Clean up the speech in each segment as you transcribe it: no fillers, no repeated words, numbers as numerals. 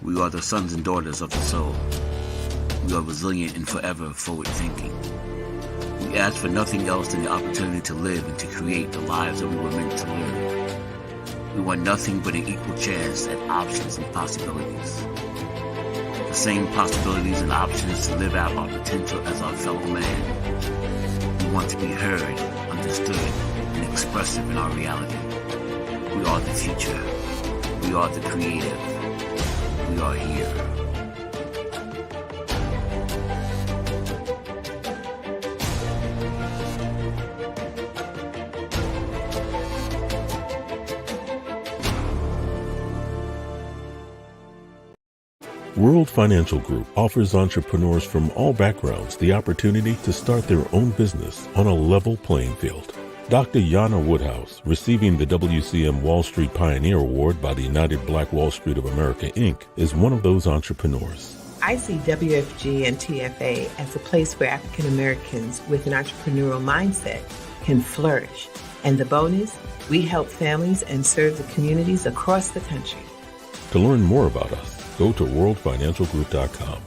We are the sons and daughters of the soul. We are resilient and forever forward-thinking. We ask for nothing else than the opportunity to live and to create the lives that we were meant to live. We want nothing but an equal chance at options and possibilities. The same possibilities and options to live out our potential as our fellow man. We want to be heard, understood, and expressive in our reality. We are the future. We are the creative. We are here. World Financial Group offers entrepreneurs from all backgrounds the opportunity to start their own business on a level playing field. Dr. Yana Woodhouse, receiving the WCM Wall Street Pioneer Award by the United Black Wall Street of America, Inc., is one of those entrepreneurs. I see WFG and TFA as a place where African Americans with an entrepreneurial mindset can flourish. And the bonus, we help families and serve the communities across the country. To learn more about us, go to worldfinancialgroup.com.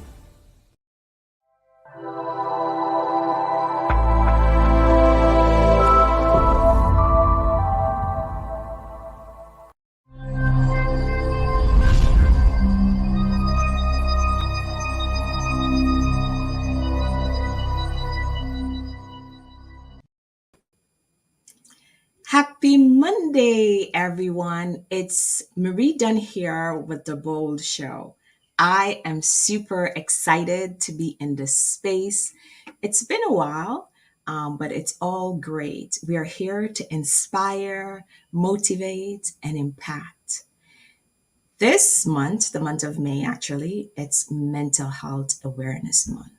Happy Monday, everyone. It's Marie Dunn here with The Bold Show. I am super excited to be in this space. It's been a while, but it's all great. We are here to inspire, motivate, and impact. This month, the month of May, actually, it's Mental Health Awareness Month.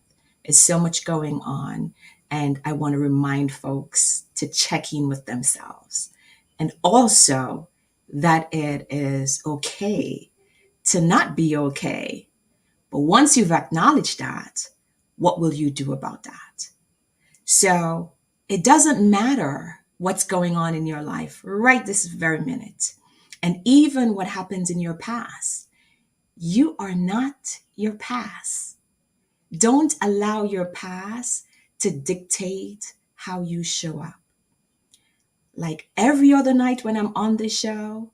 It's so much going on, and I want to remind folks to check in with themselves. And also that it is okay to not be okay. But once you've acknowledged that, what will you do about that? So it doesn't matter what's going on in your life right this very minute. And even what happens in your past, you are not your past. Don't allow your past to dictate how you show up. Like every other night when I'm on this show,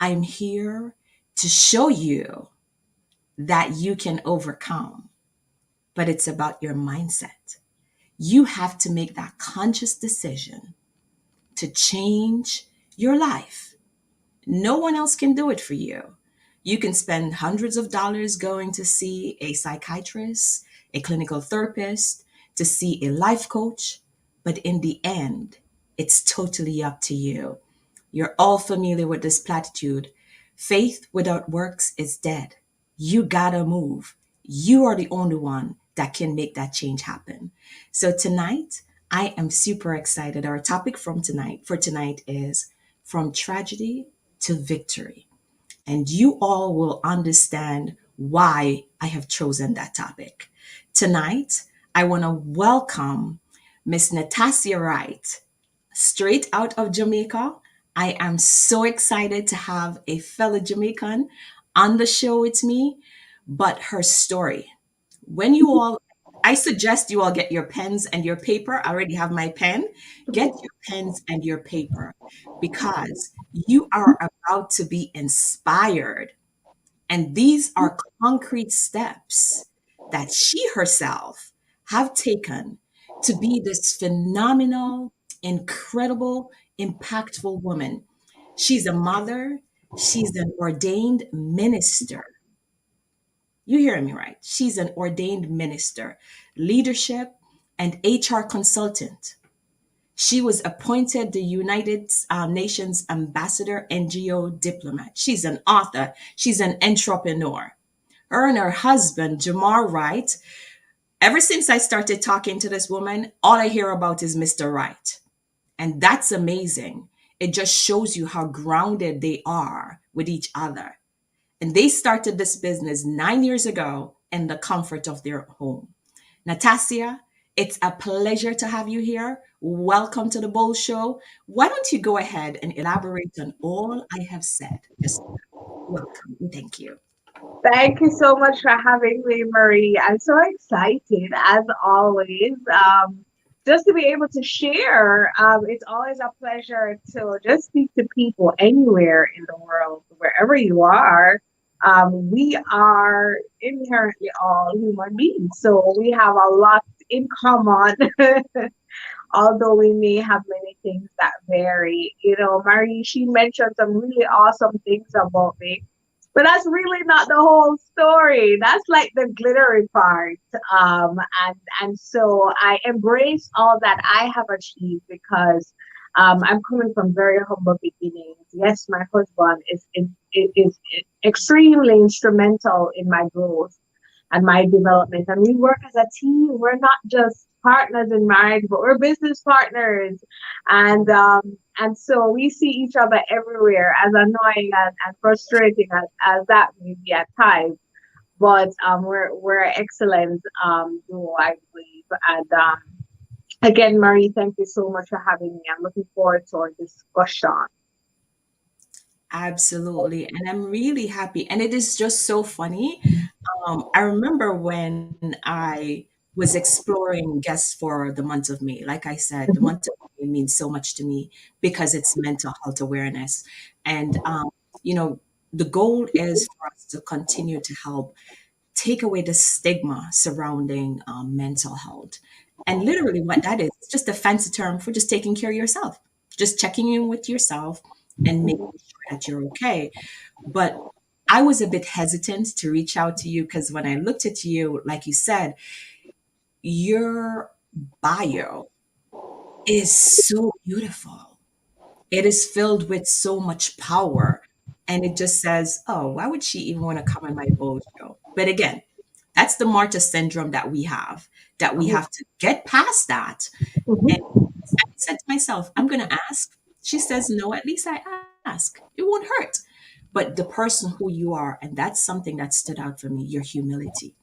I'm here to show you that you can overcome, but it's about your mindset. You have to make that conscious decision to change your life. No one else can do it for you. You can spend hundreds of dollars going to see a psychiatrist, a clinical therapist, to see a life coach, but in the end, it's totally up to you. You're all familiar with this platitude. Faith without works is dead. You gotta move. You are the only one that can make that change happen. So tonight, I am super excited. Our topic for tonight is from tragedy to victory. And you all will understand why I have chosen that topic. Tonight, I want to welcome Miss Natassia Wright, straight out of Jamaica. I am so excited to have a fellow Jamaican on the show with me, but her story. When you all, I suggest you all get your pens and your paper. I already have my pen. Get your pens and your paper because you are about to be inspired. And these are concrete steps that she herself have taken to be this phenomenal, incredible, impactful woman. She's a mother. She's an ordained minister. You hear me right. She's an ordained minister, leadership, and HR consultant. She was appointed the United Nations Ambassador NGO diplomat. She's an author. She's an entrepreneur. Her and her husband, Jamar Wright, ever since I started talking to this woman, all I hear about is Mr. Wright. And that's amazing. It just shows you how grounded they are with each other. And they started this business 9 years ago in the comfort of their home. Natassia, it's a pleasure to have you here. Welcome to the Bowl Show. Why don't you go ahead and elaborate on all I have said? Just welcome and thank you. Thank you so much for having me, Marie. I'm so excited, as always, just to be able to share. It's always a pleasure to just speak to people anywhere in the world, wherever you are. We are inherently all human beings, so we have a lot in common. Although we may have many things that vary. Marie, she mentioned some really awesome things about me, but that's really not the whole story. That's like the glittery part. And so I embrace all that I have achieved because I'm coming from very humble beginnings. Yes, my husband is extremely instrumental in my growth and my development. And we work as a team. We're not just partners in marriage, but we're business partners. And so we see each other everywhere, as annoying and frustrating as that may be at times. But we're excellent duo, I believe. And again, Marie, thank you so much for having me. I'm looking forward to our discussion. Absolutely. And I'm really happy. And it is just so funny. I remember when I was exploring guests for the month of May. Like I said, the month of May means so much to me because it's mental health awareness. And, the goal is for us to continue to help take away the stigma surrounding mental health. And literally, what that is, it's just a fancy term for just taking care of yourself, just checking in with yourself and making sure that you're okay. But I was a bit hesitant to reach out to you because when I looked at you, like you said, your bio is so beautiful. It is filled with so much power. And it just says, oh, why would she even want to come on my bold show? But again, that's the martyr syndrome that we have to get past that. And Mhm. I said to myself, I'm going to ask. She says no, at least I ask. It won't hurt. But the person who you are, and that's something that stood out for me, your humility.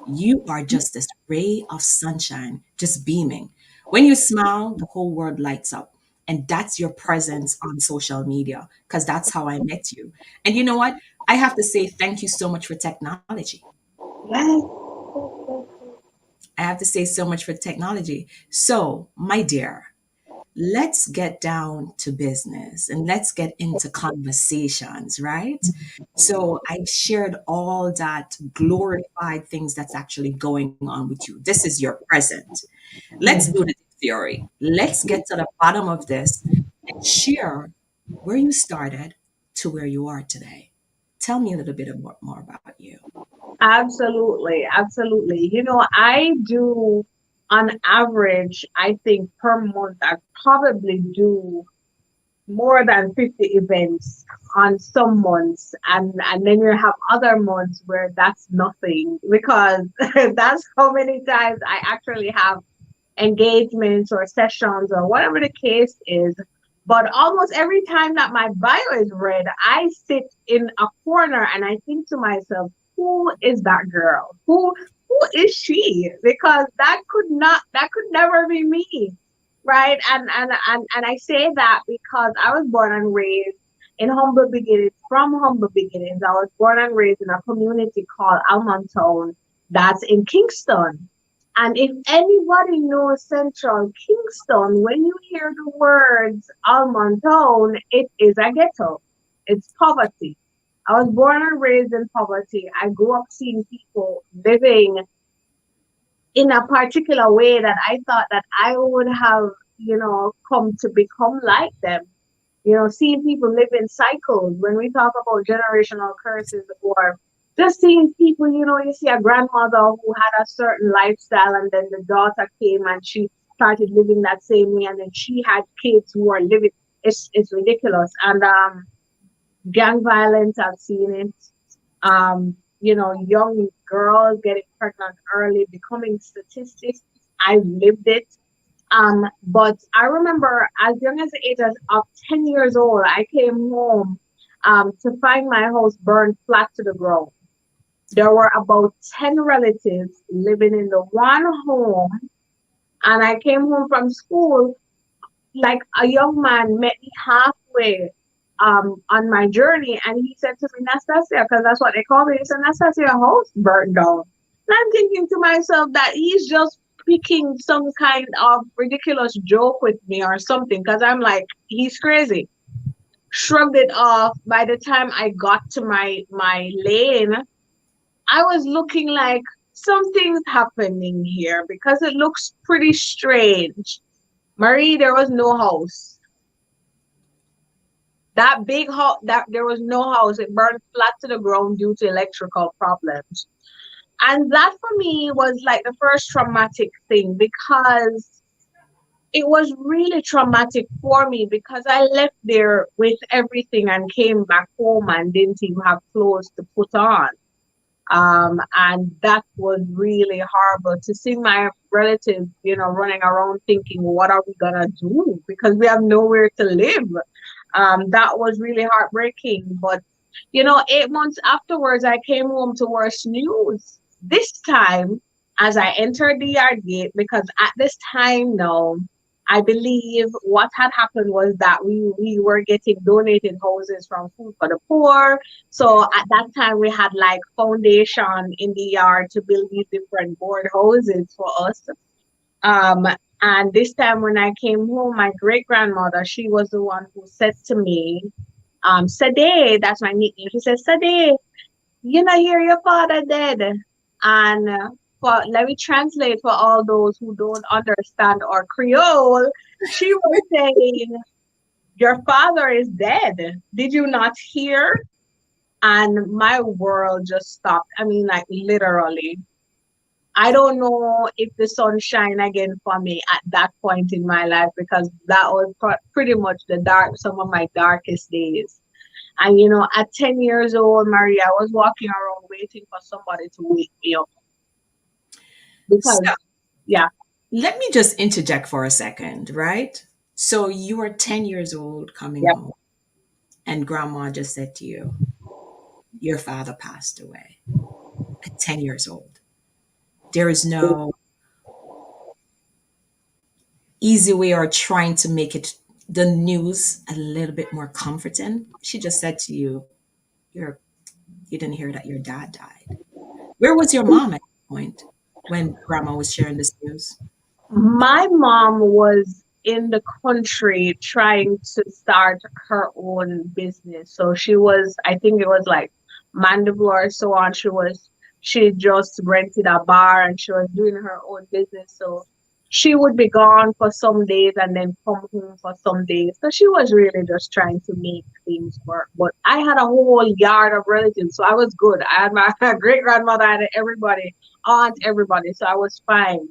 You are just this ray of sunshine, just beaming. When you smile, the whole world lights up. And that's your presence on social media, because that's how I met you. And you know what? I have to say thank you so much for technology. Yes. I have to say so much for technology. So, my dear, let's get down to business and let's get into conversations, right? So I shared all that glorified things that's actually going on with you. This is your present. Let's do the theory. Let's get to the bottom of this and share where you started to where you are today. Tell me a little bit more about you. Absolutely, absolutely. I do on average, I think per month, I probably do more than 50 events on some months. And then you have other months where that's nothing because that's how many times I actually have engagements or sessions or whatever the case is. But almost every time that my bio is read, I sit in a corner and I think to myself, who is that girl? Who is she? Because that could never be me. Right. And I say that because I was born and raised in humble beginnings, from humble beginnings. I was born and raised in a community called Almontown that's in Kingston. And if anybody knows Central Kingston, when you hear the words Almond Town, it is a ghetto. It's poverty. I was born and raised in poverty. I grew up seeing people living in a particular way that I thought that I would have, come to become like them. Seeing people live in cycles. When we talk about generational curses or just seeing people, you see a grandmother who had a certain lifestyle and then the daughter came and she started living that same way and then she had kids who are living. It's ridiculous. And gang violence, I've seen it. Young girls getting pregnant early, becoming statistics. I lived it. But I remember as young as the age of 10 years old, I came home to find my house burned flat to the ground. There were about 10 relatives living in the one home, and I came home from school like a young man met me halfway. on my journey, and he said to me, Nastasia, because that's what they call me, he said, Nastasia, your house burnt down. And I'm thinking to myself that he's just picking some kind of ridiculous joke with me or something, because I'm like, he's crazy. Shrugged it off. By the time I got to my lane, I was looking like something's happening here because it looks pretty strange. Marie, there was no house. That big house, that there was no house. It burned flat to the ground due to electrical problems. And that for me was like the first traumatic thing, because it was really traumatic for me, because I left there with everything and came back home and didn't even have clothes to put on. And that was really horrible to see my relatives, running around thinking, what are we gonna do? Because we have nowhere to live. That was really heartbreaking. But 8 months afterwards, I came home to worse news. This time, as I entered the yard gate, because at this time now, I believe what had happened was that we were getting donated houses from Food for the Poor. So at that time, we had like foundation in the yard to build these different board houses for us. And this time when I came home, my great grandmother, she was the one who said to me, Sade, that's my nickname. She said, Sade, you know, hear your father dead. And let me translate for all those who don't understand our Creole. She was saying, your father is dead. Did you not hear? And my world just stopped. I mean, like literally. I don't know if the sun shine again for me at that point in my life, because that was pretty much some of my darkest days. And at 10 years old, Maria, I was walking around waiting for somebody to wake me up. Because, So, yeah. let me just interject for a second, right? So you were 10 years old coming Yep. home, and grandma just said to you, your father passed away at 10 years old. There is no easy way or trying to make the news a little bit more comforting. She just said to you, you didn't hear that your dad died. Where was your mom at that point when grandma was sharing this news? My mom was in the country trying to start her own business. So she was, I think it was like Mandible or so on. She just rented a bar and she was doing her own business. So she would be gone for some days and then come home for some days. So she was really just trying to make things work. But I had a whole yard of relatives, so I was good. I had my great grandmother, I had everybody, aunt, everybody. So I was fine.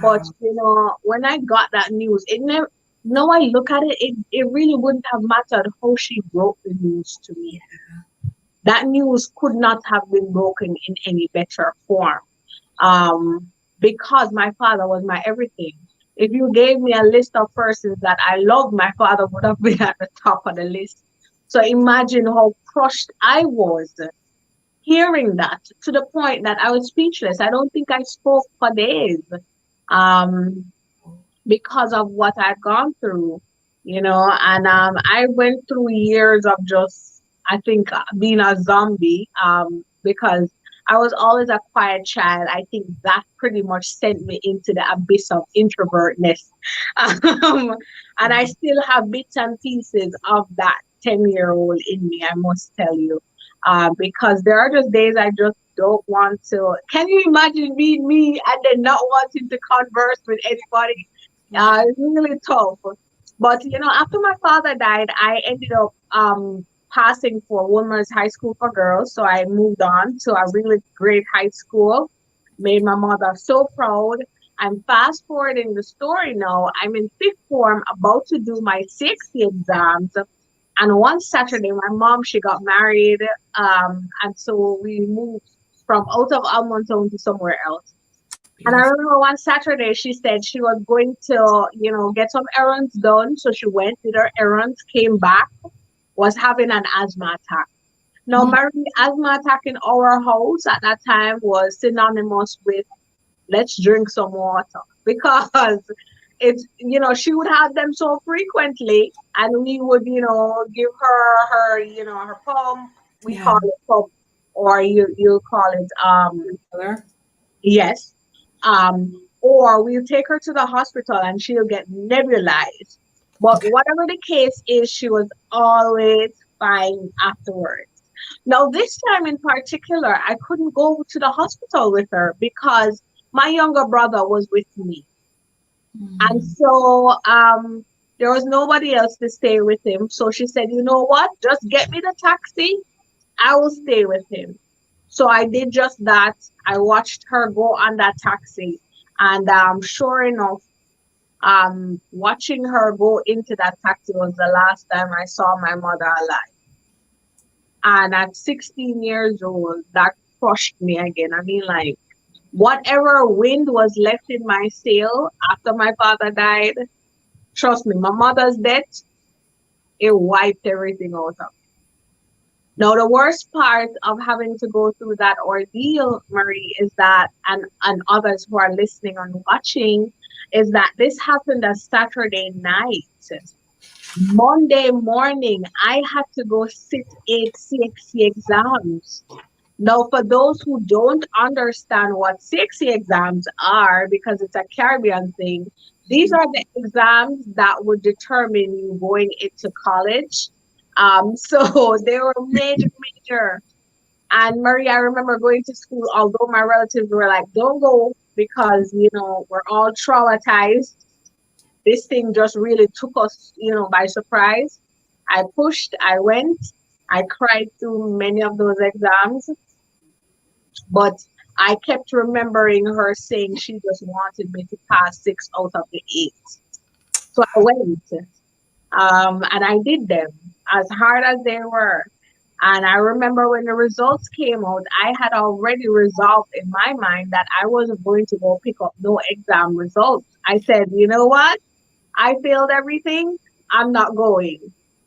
But Wow. when I got that news, it never. Now I look at it, it really wouldn't have mattered how she broke the news to me. That news could not have been broken in any better form. Because my father was my everything. If you gave me a list of persons that I loved, my father would have been at the top of the list. So imagine how crushed I was hearing that, to the point that I was speechless. I don't think I spoke for days. Um, because of what I've gone through, and I went through years of just, I think, being a zombie, because I was always a quiet child. I think that pretty much sent me into the abyss of introvertness. And I still have bits and pieces of that 10-year-old in me, I must tell you. Because there are just days I just don't want to. Can you imagine being me and then not wanting to converse with anybody? It's really tough. But after my father died, I ended up passing for Women's High School for Girls. So I moved on to a really great high school, made my mother so proud. I'm fast forwarding the story now. I'm in fifth form, about to do my 6th exams. And one Saturday, my mom, she got married. And so we moved from out of Almontown to somewhere else. And I remember one Saturday, she said she was going to, get some errands done. So she went, did her errands, came back, was having an asthma attack. Now, my asthma attack in our house at that time was synonymous with let's drink some water, because it's, she would have them so frequently, and we would, give her poem. We Yeah. call it poem, or you call it Color. yes. Or we'll take her to the hospital and she'll get nebulized. But whatever the case is, she was always fine afterwards. Now, this time in particular, I couldn't go to the hospital with her because my younger brother was with me. And Mm. so there was nobody else to stay with him. So she said, you know what? Just get me the taxi. I will stay with him. So I did just that. I watched her go on that taxi. And sure enough, watching her go into that taxi was the last time I saw my mother alive. And at 16 years old, that crushed me again. I mean, like, whatever wind was left in my sail after my father died, trust me, my mother's death, it wiped everything out of me. Now, the worst part of having to go through that ordeal, Marie, is that, and others who are listening and watching, is that this happened a Saturday night. Monday morning, I had to go sit 8 CXC exams. Now, for those who don't understand what CXC exams are, because it's a Caribbean thing, these are the exams that would determine you going into college. So they were major, major. And Marie, I remember going to school, although my relatives were like, don't go because, we're all traumatized. This thing just really took us, by surprise. I pushed, I went, I cried through many of those exams, but I kept remembering her saying she just wanted me to pass 6 out of the 8. So I went, and I did them as hard as they were. And I remember when the results came out, I had already resolved in my mind that I wasn't going to go pick up no exam results. I said, you know what? I failed everything. I'm not going.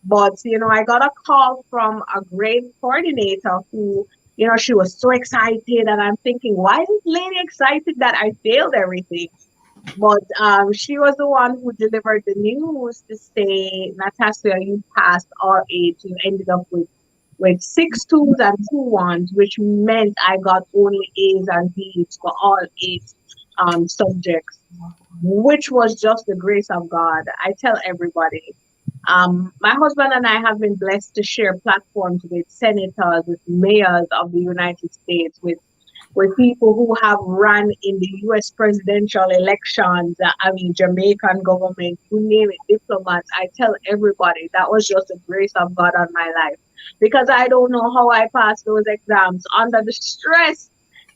But, I got a call from a grade coordinator who, she was so excited. And I'm thinking, why is this lady excited that I failed everything? But she was the one who delivered the news to say, Natassia, you passed all 8. You ended up with 6 2s and 2 1s, which meant I got only A's and B's for all 8 subjects, which was just the grace of God. I tell everybody. My husband and I have been blessed to share platforms with senators, with mayors of the United States, with people who have run in the U.S. presidential elections. I mean, Jamaican government, you name it, diplomats. I tell everybody that was just the grace of God on my life, because I don't know how I passed those exams under the stress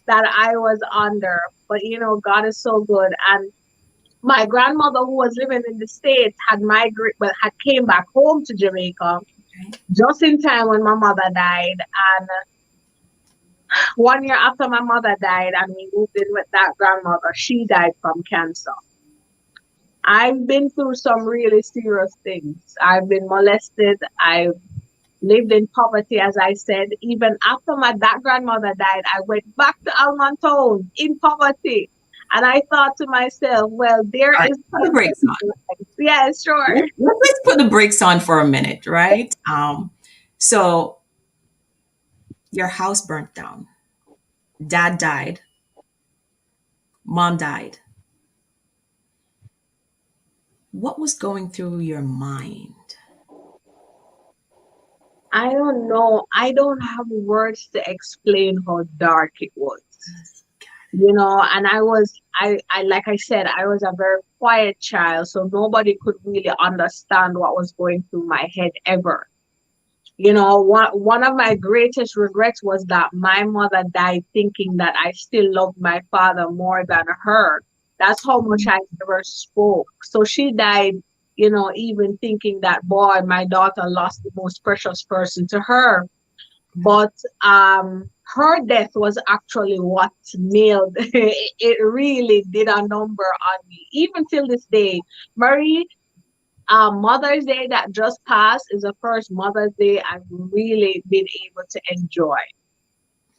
that I was under. But God is so good. And my grandmother, who was living in the States, had had came back home to Jamaica just in time when my mother died. And 1 year after my mother died and we moved in with that grandmother, she died from cancer. I've been through some really serious things. I've been molested. I've lived in poverty, as I said. Even after that grandmother died, I went back to Almontown in poverty. And I thought to myself, well, there All right, is put the brakes on. yeah, sure. Let's put the brakes on for a minute, right? So your house burnt down. Dad died. Mom died. What was going through your mind? I don't know. I don't have words to explain how dark it was. And I like I said, I was a very quiet child, so nobody could really understand what was going through my head ever. One of my greatest regrets was that my mother died thinking that I still loved my father more than her. That's how much I never spoke. So she died, even thinking that, boy, my daughter lost the most precious person to her. But her death was actually what nailed it really did a number on me, even till this day. Marie, Mother's Day that just passed is the first Mother's Day I've really been able to enjoy.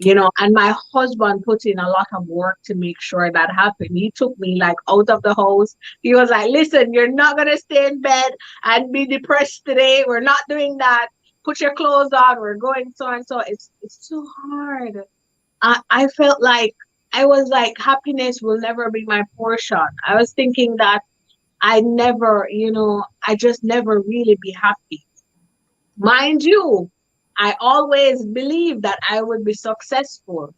And my husband put in a lot of work to make sure that happened. He took me like out of the house. He was like, listen, you're not going to stay in bed and be depressed today. We're not doing that. Put your clothes on. We're going so and so. It's too hard. I felt like I was like, happiness will never be my portion. I was thinking that I never, I just never really be happy. Mind you, I always believed that I would be successful.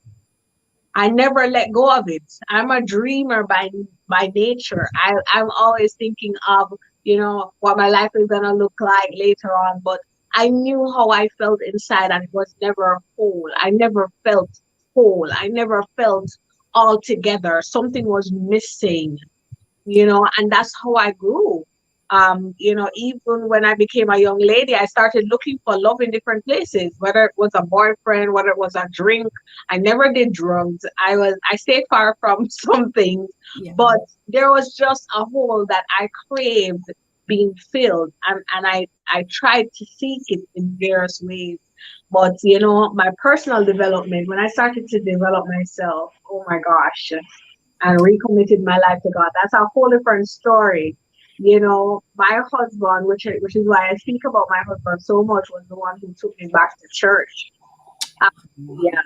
I never let go of it. I'm a dreamer by nature. I'm always thinking of, what my life is gonna look like later on. But I knew how I felt inside and it was never whole. I never felt whole. I never felt all together. Something was missing, and that's how I grew. Even when I became a young lady, I started looking for love in different places, whether it was a boyfriend, whether it was a drink. I never did drugs. I stayed far from some things, Yeah. but there was just a hole that I craved being filled, and I tried to seek it in various ways. But my personal development, when I started to develop myself, oh my gosh, and recommitted my life to God. That's a whole different story. My husband, which is why I speak about my husband so much, was the one who took me back to church. Yeah.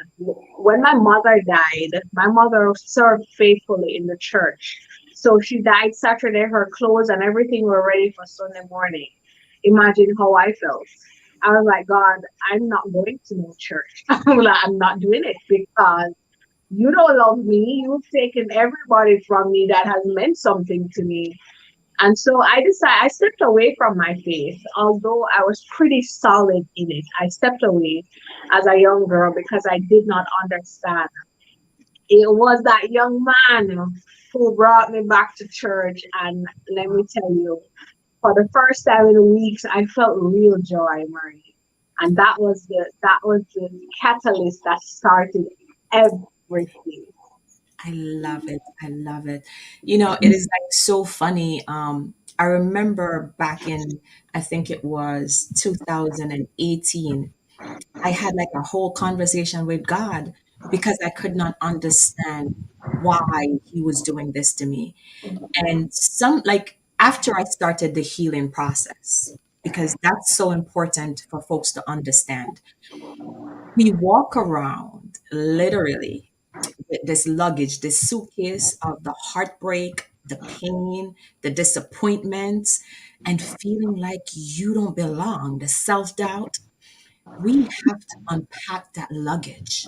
When my mother died, my mother served faithfully in the church. So she died Saturday, her clothes and everything were ready for Sunday morning. Imagine how I felt. I was like, God, I'm not going to no church. I'm not doing it because you don't love me. You've taken everybody from me that has meant something to me. And so I stepped away from my faith, although I was pretty solid in it. I stepped away as a young girl because I did not understand. It was that young man who brought me back to church. And let me tell you, for the first time in weeks, I felt real joy, Marie. And that was the catalyst that started everything. I love it. I love it. It is like so funny. I remember back in, I think it was 2018, I had like a whole conversation with God because I could not understand why he was doing this to me. And like after I started the healing process, because that's so important for folks to understand, we walk around literally with this luggage, this suitcase of the heartbreak, the pain, the disappointments, and feeling like you don't belong, the self doubt. We have to unpack that luggage.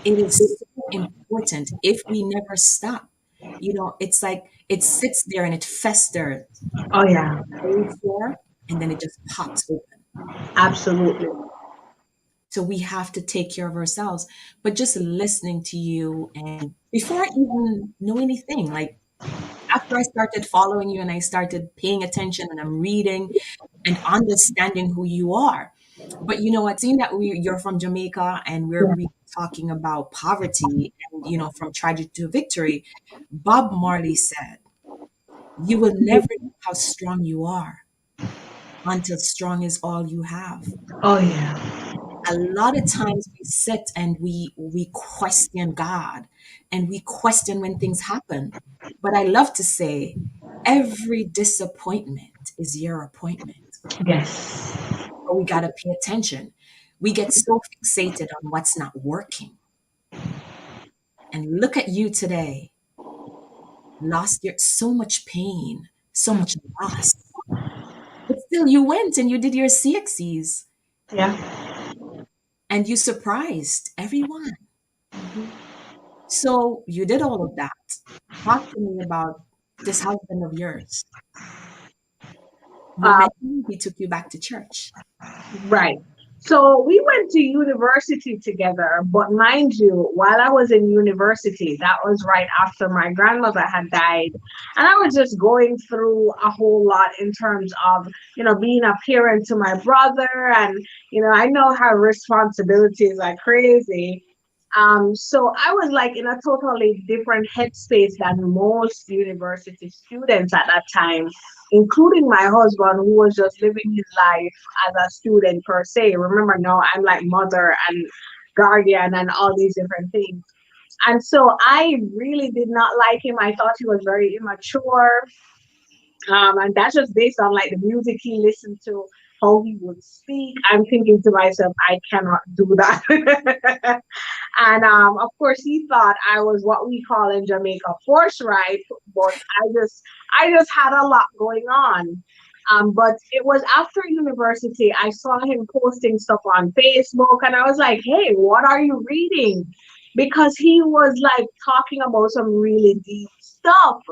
It is so important if we never stop. It's like it sits there and it festers, Oh yeah, prayed for, and then it just pops open. absolutely. So we have to take care of ourselves. But just listening to you, and before I even know anything, like after I started following you and I started paying attention and I'm reading and understanding who you are. But you know what, seeing that you're from Jamaica and we're Yeah. really talking about poverty and, from tragedy to victory, Bob Marley said, you will never know how strong you are until strong is all you have. Oh yeah. A lot of times we sit and we question God and we question when things happen. But I love to say every disappointment is your appointment. Yes. But we got to pay attention. We get so fixated on what's not working. And look at you today. Lost your so much pain, so much loss. But still you went and you did your CXCs Yeah. and you surprised everyone. So you did all of that. Talk to me about this husband of yours. You Uh, mentioned he took you back to church. right. So we went to university together, but mind you, while I was in university, that was right after my grandmother had died. And I was just going through a whole lot in terms of, being a parent to my brother. And, I know how responsibilities are crazy. So I was like in a totally different headspace than most university students at that time, including my husband, who was just living his life as a student per se. Remember, now I'm like mother and guardian and all these different things. And so I really did not like him. I thought he was very immature. And that's just based on like the music he listened to, how he would speak. I'm thinking to myself, I cannot do that. And of course, he thought I was what we call in Jamaica forthright, but I just had a lot going on. But it was after university, I saw him posting stuff on Facebook, and I was like, "Hey, what are you reading?" Because he was like talking about some really deep stuff.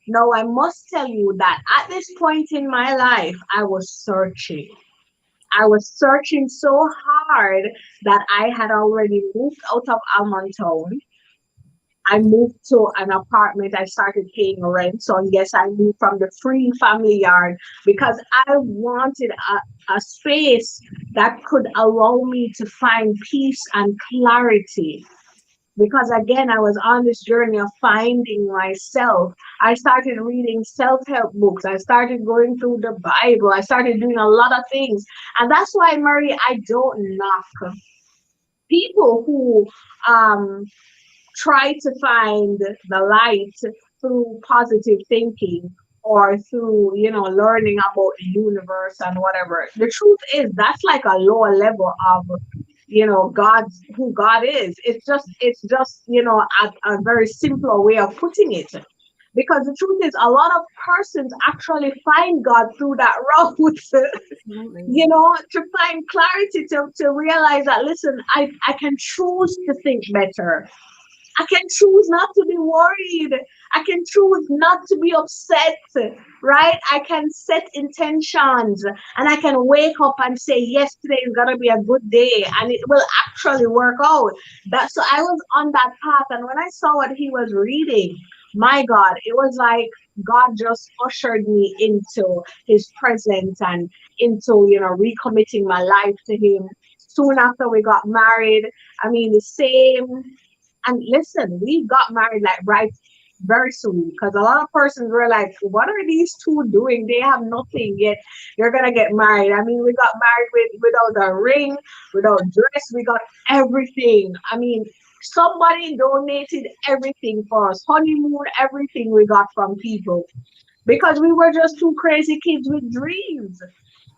Now, I must tell you that at this point in my life, I was searching. I was searching so hard that I had already moved out of Almontown. I moved to an apartment. I started paying rent. So, yes, I moved from the free family yard because I wanted a space that could allow me to find peace and clarity. Because again, I was on this journey of finding myself. I started reading self-help books. I started going through the Bible. I started doing a lot of things. And that's why, Murray, I don't knock people who try to find the light through positive thinking or through, learning about the universe and whatever. The truth is that's like a lower level of God's who God is. It's just a very simpler way of putting it. Because the truth is a lot of persons actually find God through that route, Absolutely. to find clarity, to realize that listen, I can choose to think better. I can choose not to be worried. I can choose not to be upset, right? I can set intentions and I can wake up and say, yes, today is going to be a good day and it will actually work out. So I was on that path. And when I saw what he was reading, my God, it was like God just ushered me into his presence and into, recommitting my life to him. Soon after we got married, I mean, the same. And listen, we got married like right very soon because a lot of persons were like, what are these two doing? They have nothing yet. They're gonna get married. I mean, we got married without a ring, without dress, we got everything. I mean, somebody donated everything for us. Honeymoon, everything we got from people. Because we were just two crazy kids with dreams.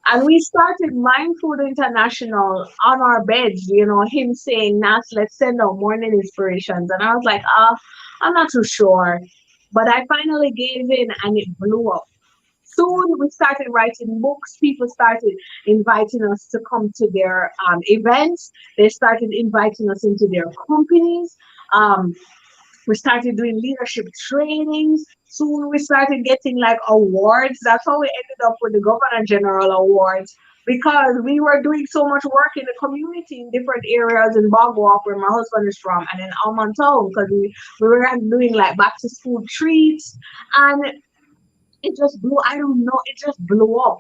And we started Mindful International on our beds, him saying, Nas, let's send out morning inspirations. And I was like, I'm not too sure. But I finally gave in and it blew up. Soon we started writing books. People started inviting us to come to their events. They started inviting us into their companies. Um, we started doing leadership trainings. Soon we started getting like awards. That's how we ended up with the Governor General Awards because we were doing so much work in the community in different areas in Bogwalk, where my husband is from, and in Almontown because we were doing like back to school treats. And it just blew, I don't know, it just blew up.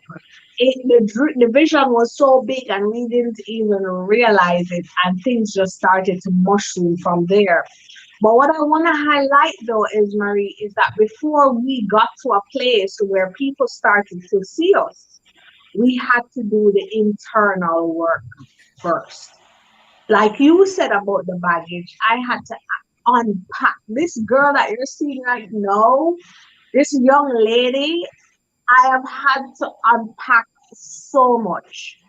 The vision was so big and we didn't even realize it, and things just started to mushroom from there. But what I want to highlight though is, Marie, is that before we got to a place where people started to see us, we had to do the internal work first. Like you said about the baggage, I had to unpack this girl that you're seeing right now, this young lady. I have had to unpack so much.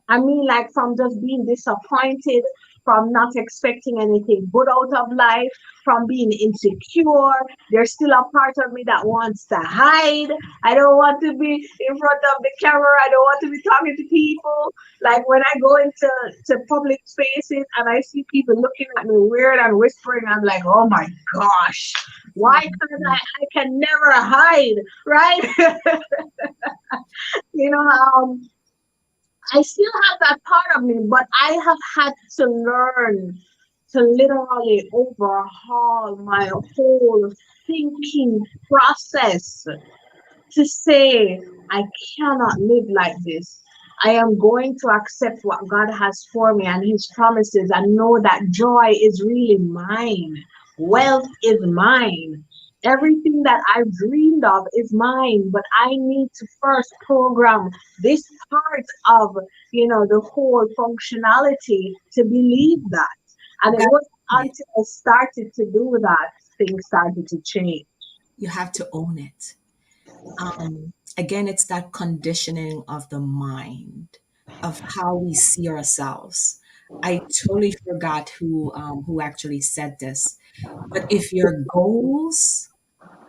I mean, like from just being disappointed, from not expecting anything good out of life, from being insecure. There's still a part of me that wants to hide. I don't want to be in front of the camera. I don't want to be talking to people. Like when I go into public spaces and I see people looking at me weird and whispering, I'm like, oh my gosh, why can't I can never hide, right? you know, um, I still have that part of me, but I have had to learn to literally overhaul my whole thinking process to say, I cannot live like this. I am going to accept what God has for me and His promises and know that joy is really mine. Wealth is mine. Everything that I've dreamed of is mine, but I need to first program this part of, the whole functionality to believe that. And You it got was to own it. until I started to do that, things started to change. You have to own it. Again, it's that conditioning of the mind, of how we see ourselves. I totally forgot who actually said this, but if your goals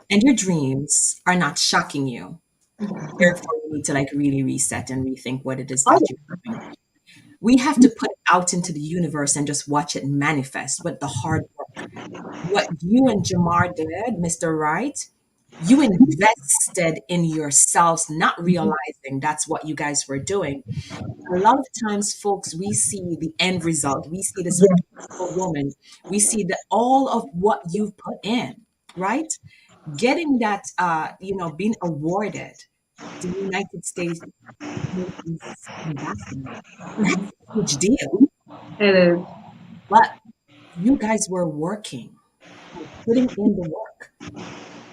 and your dreams are not shocking you, therefore you need to like really reset and rethink what it is that you're doing. We have to put it out into the universe and just watch it manifest with the hard work. What you and Jamar did, Mr. Wright, you invested in yourselves, not realizing that's what you guys were doing. A lot of times, folks, we see the end result. We see this Yeah. beautiful woman. We see that all of what you've put in, right? Getting that, being awarded the United States Women's Ambassador. That's a huge deal. It is. But you guys were working, like putting in the work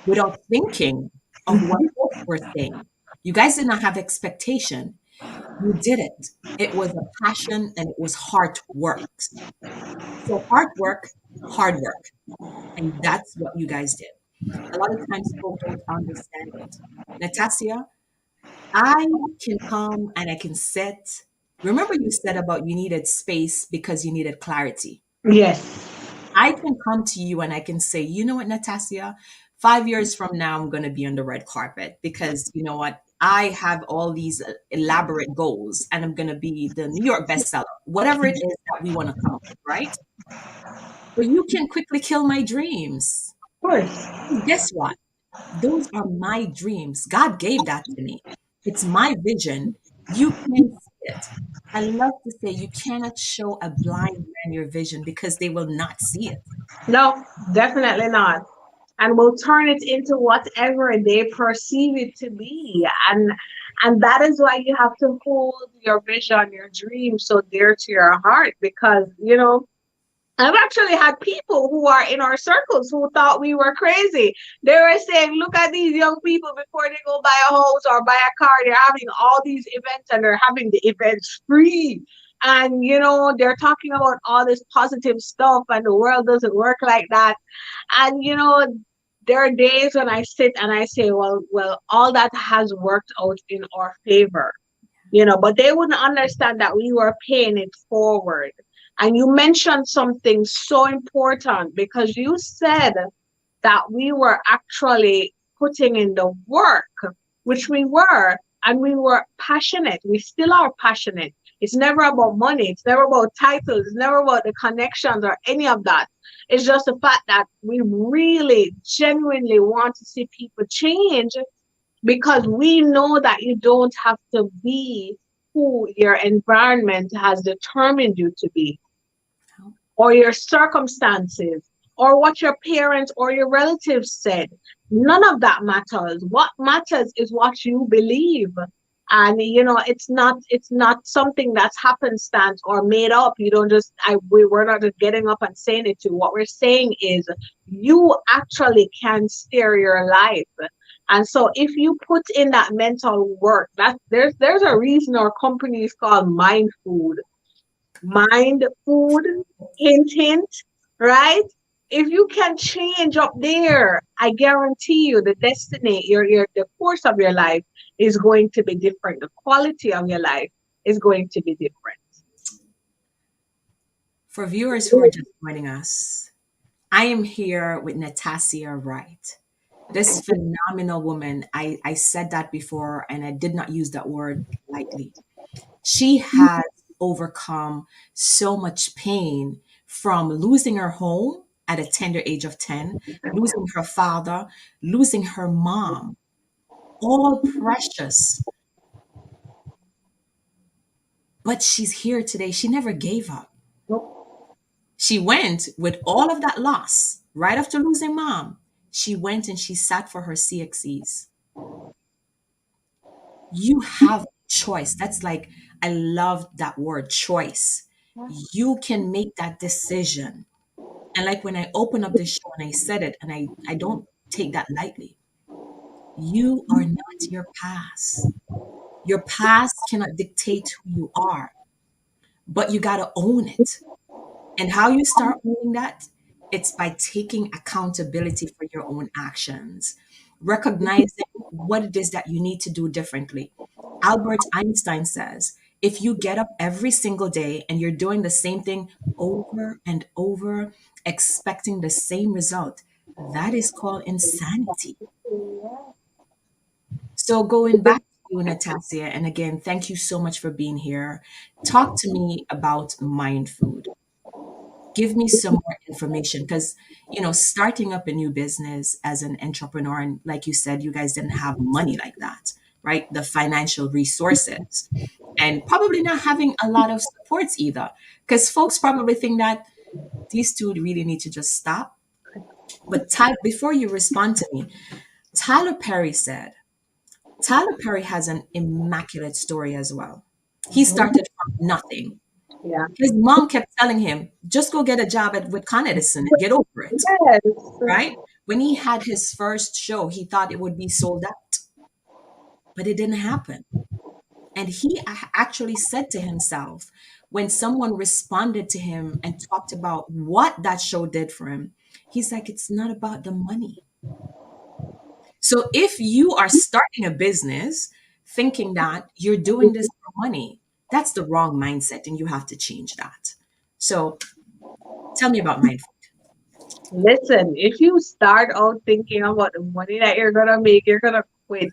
without thinking of what folks were saying. You guys did not have expectation. You did it. It was a passion and it was hard work. So hard work. And that's what you guys did. A lot of times people don't understand it. Natassia, I can come and I can sit. Remember you said about you needed space because you needed clarity. Yes. I can come to you and I can say, you know what, Natassia, 5 years from now, I'm going to be on the red carpet because you know what? I have all these elaborate goals and I'm going to be the New York bestseller, whatever it is that we want to come up with, right? But you can quickly kill my dreams. Of course. Guess what? Those are my dreams. God gave that to me. It's my vision. You can see it. I love to say you cannot show a blind man your vision because they will not see it. No, definitely not. And will turn it into whatever they perceive it to be. And that is why you have to hold your vision, your dream so dear to your heart because, I've actually had people who are in our circles who thought we were crazy. They were saying, look at these young people before they go buy a house or buy a car. They're having all these events and they're having the events free. And, they're talking about all this positive stuff and the world doesn't work like that. And, there are days when I sit and I say, well, all that has worked out in our favor, but they wouldn't understand that we were paying it forward. And you mentioned something so important because you said that we were actually putting in the work, which we were, and we were passionate. We still are passionate. It's never about money. It's never about titles. It's never about the connections or any of that. It's just the fact that we really genuinely want to see people change because we know that you don't have to be who your environment has determined you to be, or your circumstances, or what your parents or your relatives said. None of that matters. What matters is what you believe. And it's not something that's happenstance or made up. You don't just we're not just getting up and saying it to. What we're saying is you actually can steer your life. And so if you put in that mental work, that there's a reason our company is called Mind Food. Mind food, hint hint, right? If you can change up there, I guarantee you the destiny, your the course of your life is going to be different. The quality of your life is going to be different. For viewers who are just joining us, I am here with Natassia Wright. This phenomenal woman, I said that before and I did not use that word lightly. She has overcome so much pain from losing her home at a tender age of 10, losing her father, losing her mom, all precious. But she's here today. She never gave up. She went with all of that loss right after losing mom. She went and she sat for her CXEs. You have choice. That's like, I love that word choice. You can make that decision. And like when I open up this show and I said it, and I don't take that lightly. You are not your past. Your past cannot dictate who you are, but you got to own it. And how you start owning that? It's by taking accountability for your own actions, recognizing what it is that you need to do differently. Albert Einstein says, if you get up every single day and you're doing the same thing over and over, expecting the same result, that is called insanity. So going back to you, Natassia, and again, thank you so much for being here. Talk to me about mind food. Give me some more information because, starting up a new business as an entrepreneur, and like you said, you guys didn't have money like that, right? The financial resources, and probably not having a lot of supports either, because folks probably think that these two really need to just stop. But before you respond to me, Tyler Perry said, Tyler Perry has an immaculate story as well. He started from nothing. Yeah. His mom kept telling him, just go get a job with Con Edison and get over it, Yes. right? When he had his first show, he thought it would be sold out, but it didn't happen. And he actually said to himself, when someone responded to him and talked about what that show did for him, he's like, it's not about the money. So if you are starting a business thinking that you're doing this for money, that's the wrong mindset and you have to change that. So tell me about mindful. Listen, if you start out thinking about the money that you're gonna make, you're gonna quit.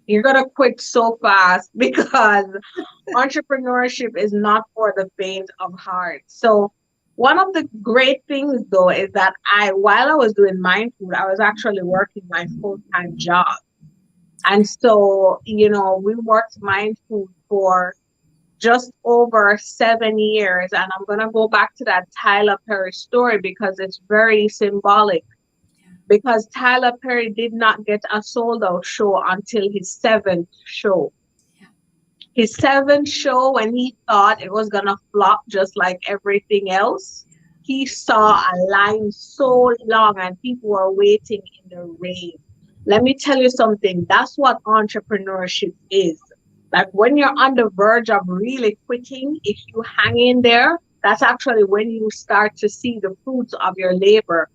You're gonna quit so fast because entrepreneurship is not for the faint of heart. So one of the great things though is that while I was doing Mind Food, I was actually working my full-time job. And so, we worked Mind Food for just over 7 years. And I'm going to go back to that Tyler Perry story because it's very symbolic. Because Tyler Perry did not get a sold out show until his seventh show. His seventh show, when he thought it was going to flop just like everything else, he saw a line so long and people were waiting in the rain. Let me tell you something. That's what entrepreneurship is. Like when you're on the verge of really quitting, if you hang in there, that's actually when you start to see the fruits of your labor.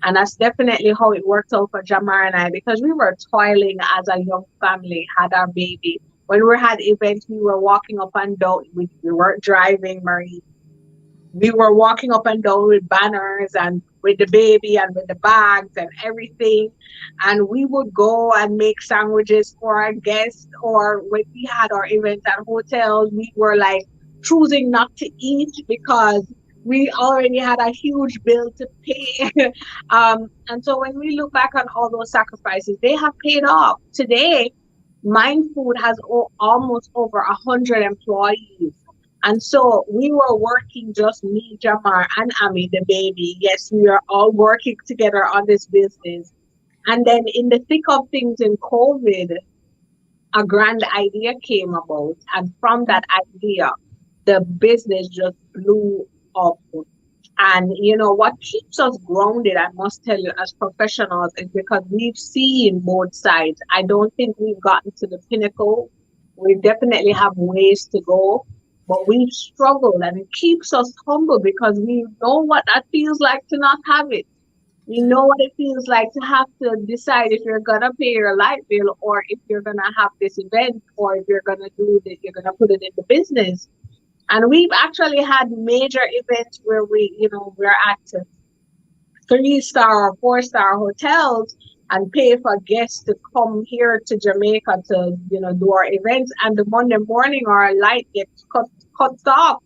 And that's definitely how it worked out for Jamar and I, because we were toiling as a young family, had our baby. When we had events, we were walking up and down. We weren't driving, Marie. We were walking up and down with banners and with the baby and with the bags and everything. And we would go and make sandwiches for our guests, or when we had our events at hotels, we were like choosing not to eat because we already had a huge bill to pay. And so when we look back on all those sacrifices, they have paid off. Today, Mind Food has almost over 100 employees. And so we were working, just me, Jamar, and Ami, the baby. Yes, we are all working together on this business. And then in the thick of things in COVID, a grand idea came about. And from that idea, the business just blew up. And what keeps us grounded, I must tell you, as professionals, is because we've seen both sides. I don't think we've gotten to the pinnacle. We definitely have ways to go, but we've struggled, and it keeps us humble because we know what that feels like to not have it. We know what it feels like to have to decide if you're gonna pay your light bill, or if you're gonna have this event, or if you're gonna do that, you're gonna put it in the business. And we've actually had major events where we're at 3-star or 4-star hotels and pay for guests to come here to Jamaica to, do our events. And the Monday morning our light gets cut off,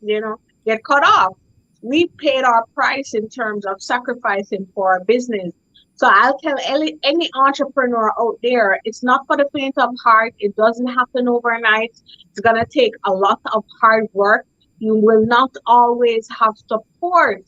get cut off. We paid our price in terms of sacrificing for our business. So I'll tell any entrepreneur out there, it's not for the faint of heart. It doesn't happen overnight. It's going to take a lot of hard work. You will not always have support.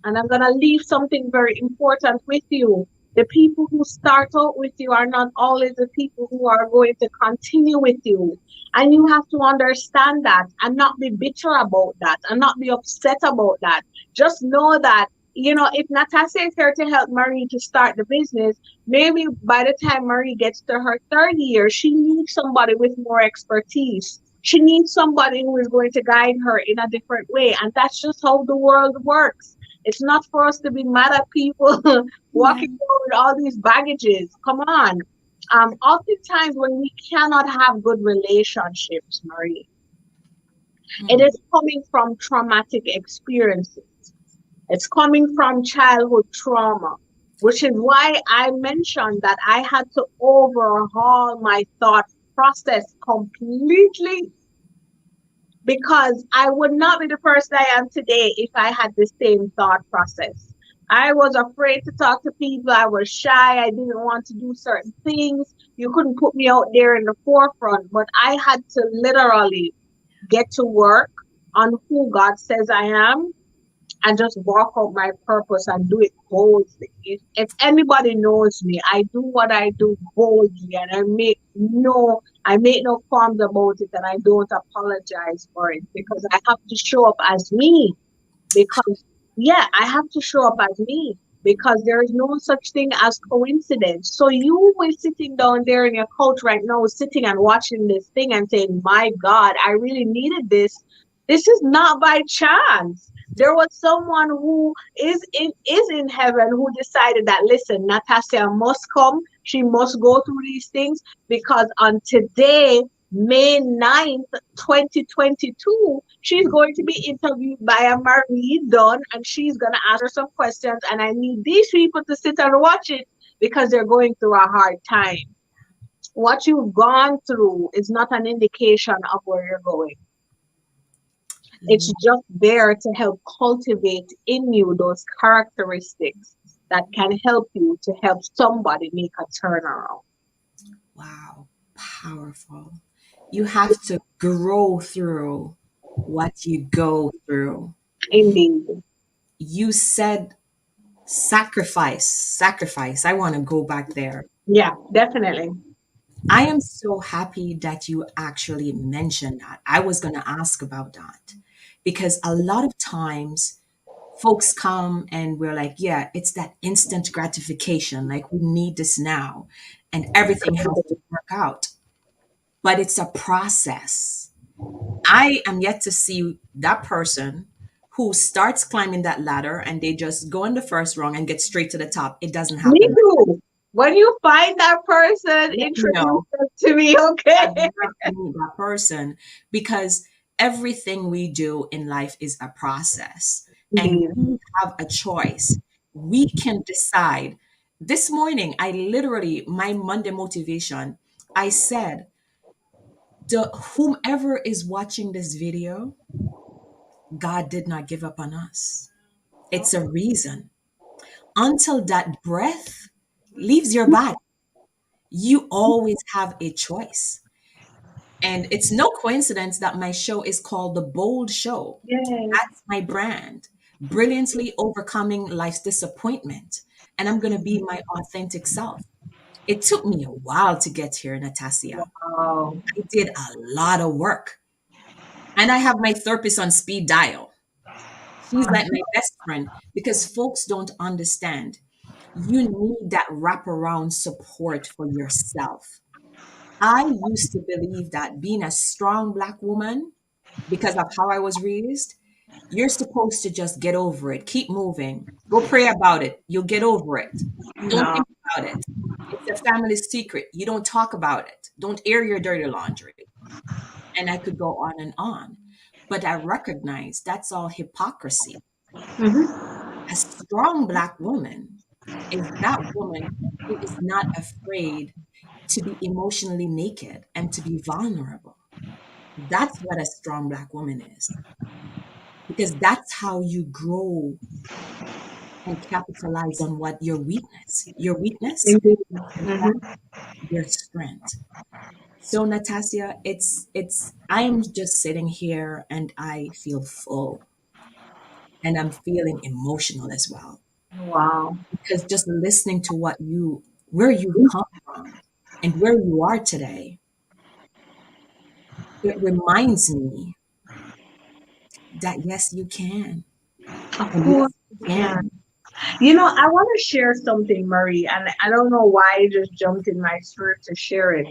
And I'm going to leave something very important with you. The people who start out with you are not always the people who are going to continue with you. And you have to understand that and not be bitter about that and not be upset about that. Just know that if Natasha is here to help Marie to start the business, maybe by the time Marie gets to her third year, she needs somebody with more expertise. She needs somebody who is going to guide her in a different way. And that's just how the world works. It's not for us to be mad at people Yeah. walking around with all these baggages. Come on. Oftentimes, when we cannot have good relationships, Marie, it Mm. is coming from traumatic experiences. It's coming from childhood trauma, which is why I mentioned that I had to overhaul my thought process completely, because I would not be the person I am today if I had the same thought process. I was afraid to talk to people. I was shy. I didn't want to do certain things. You couldn't put me out there in the forefront, but I had to literally get to work on who God says I am and just walk out my purpose and do it boldly. If anybody knows me, I do what I do boldly, and I make no qualms about it, and I don't apologize for it, because I have to show up as me. Because yeah, I have to show up as me, because there is no such thing as coincidence. So you were sitting down there in your couch right now, sitting and watching this thing and saying, "My God, I really needed this." This is not by chance. There was someone who is in heaven who decided that, listen, Natassia must come. She must go through these things, because on today, May 9th, 2022, she's going to be interviewed by a Marie Dunn, and she's going to ask her some questions. And I need these people to sit and watch it, because they're going through a hard time. What you've gone through is not an indication of where you're going. It's just there to help cultivate in you those characteristics that can help you to help somebody make a turnaround. Wow. Powerful. You have to grow through what you go through. Indeed. You said sacrifice, sacrifice. I want to go back there. Yeah, definitely. I am so happy that you actually mentioned that. I was going to ask about that because a lot of times folks come and we're like, yeah, it's that instant gratification. Like, we need this now and everything has to work out. But it's a process. I am yet to see that person who starts climbing that ladder and they just go in the first rung and get straight to the top. It doesn't Me happen. too. When you find that person, Let me introduce know. them to me, I'd okay? love to meet that person because everything we do in life is a process and Indeed. we have a choice. We can decide. This morning, I literally, my Monday motivation, I said, to whomever is watching this video, God did not give up on us. It's a reason. Until that breath leaves your body, you always have a choice. And it's no coincidence that my show is called The Bold Show. Yes. That's my brand, brilliantly overcoming life's disappointment. And I'm going to be my authentic self. It took me a while to get here, Natassia. Wow. I did a lot of work. And I have my therapist on speed dial. She's like my best friend because folks don't understand. You need that wraparound support for yourself. I used to believe that being a strong Black woman, because of how I was raised, you're supposed to just get over it, keep moving, go pray about it. You'll get over it. Don't No. think about it. It's a family secret. You don't talk about it. Don't air your dirty laundry. And I could go on and on. But I recognize that's all hypocrisy. Hmm. A strong Black woman is that woman who is not afraid to be emotionally naked and to be vulnerable. That's what a strong Black woman is, because that's how you grow and capitalize on what your weakness, Indeed. and that Hmm. your strength. So Natassia, it's I am just sitting here and I feel full and I'm feeling emotional as well Wow. because just listening to where you've come from and where you are today, it reminds me that yes, you can. Of And yes, course you you can. can. I want to share something, Marie, and I don't know why it just jumped in my spirit to share it.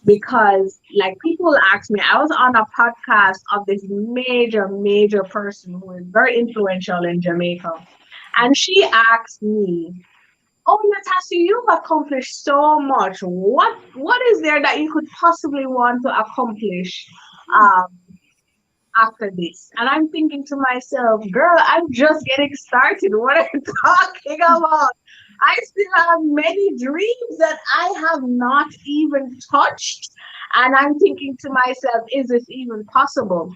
Because, like, people ask me, I was on a podcast of this major person who is very influential in Jamaica. And she asked me, "Oh, Natasha, you've accomplished so much. What is there that you could possibly want to accomplish um, after this?" And I'm thinking to myself, girl, I'm just getting started. What are you talking about? I still have many dreams that I have not even touched. And I'm thinking to myself, is this even possible?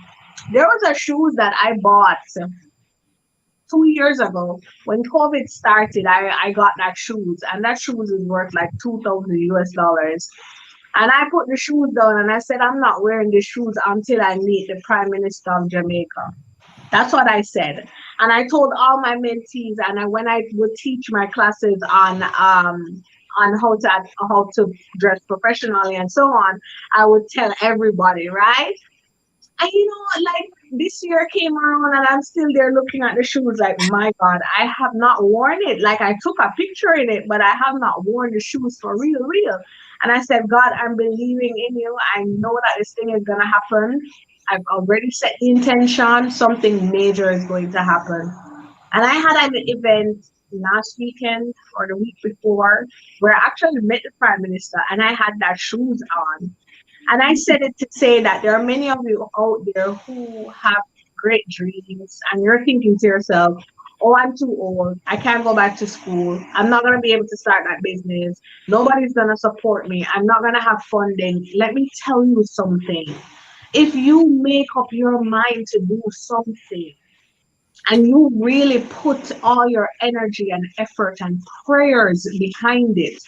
There was a shoes that I bought 2 years ago when COVID started. I got that shoes, and that shoes is worth like 2,000 US dollars. And I put the shoes down and I said, I'm not wearing the shoes until I meet the Prime Minister of Jamaica. That's what I said. And I told all my mentees, and when I would teach my classes on how to dress professionally and so on, I would tell everybody, right? And like, this year came around and I'm still there looking at the shoes like, my God, I have not worn it. Like, I took a picture in it, but I have not worn the shoes for real, real. And I said, God, I'm believing in you. I know that this thing is going to happen. I've already set the intention. Something major is going to happen. And I had an event last weekend or the week before where I actually met the Prime Minister and I had that shoes on. And I said it to say that there are many of you out there who have great dreams, and you're thinking to yourself, oh, I'm too old. I can't go back to school. I'm not going to be able to start that business. Nobody's going to support me. I'm not going to have funding. Let me tell you something. If you make up your mind to do something, and you really put all your energy and effort and prayers behind it,